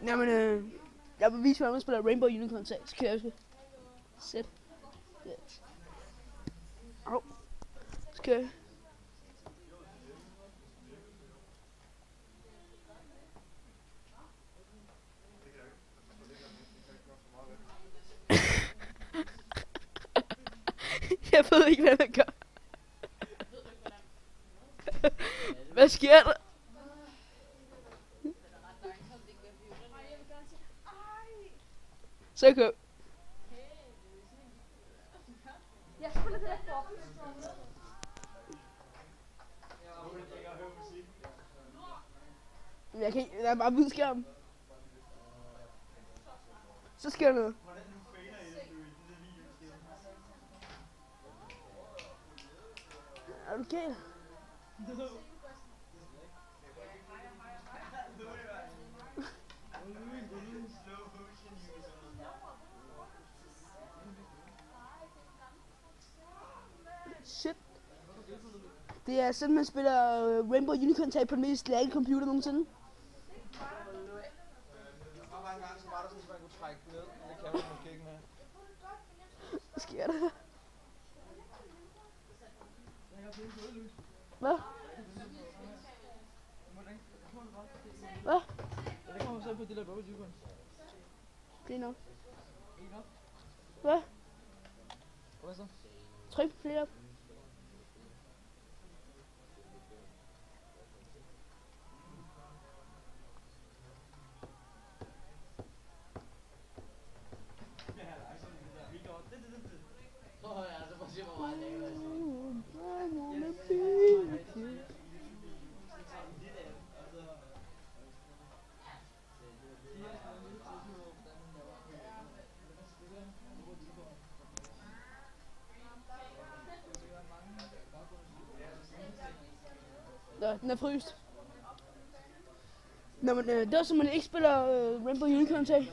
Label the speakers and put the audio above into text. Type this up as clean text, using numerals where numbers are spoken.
Speaker 1: Jamen, jeg vil vise, hvordan man spiller Rainbow Unicorn tag. Så kan jeg huske. Sæt. Yes. Au. Skal jeg... Jeg ved ikke, hvad man gør. Hvad sker der? Så kom.
Speaker 2: Jeg spiller det der for.
Speaker 1: Jeg kan ikke, der er bare hvid skærm. Så sker der noget. Er du gal? Shit. Det er sådan, man spiller Rainbow Unicorn tag på den mest lagge computer nogensinde.
Speaker 3: Og mange gange så var der sådan, at man kunne trække ned, men det kan man måske ikke med.
Speaker 1: Hvad sker der? Hvad? Hvad?
Speaker 3: Jeg kommer så på det der Rainbow Unicorn.
Speaker 1: Det er nok. Hvad?
Speaker 3: Hvad så?
Speaker 1: Tryk på flere op. Nå, den er fryst. Nå, men det er så, man ikke spiller Rainbow Unicorn tag.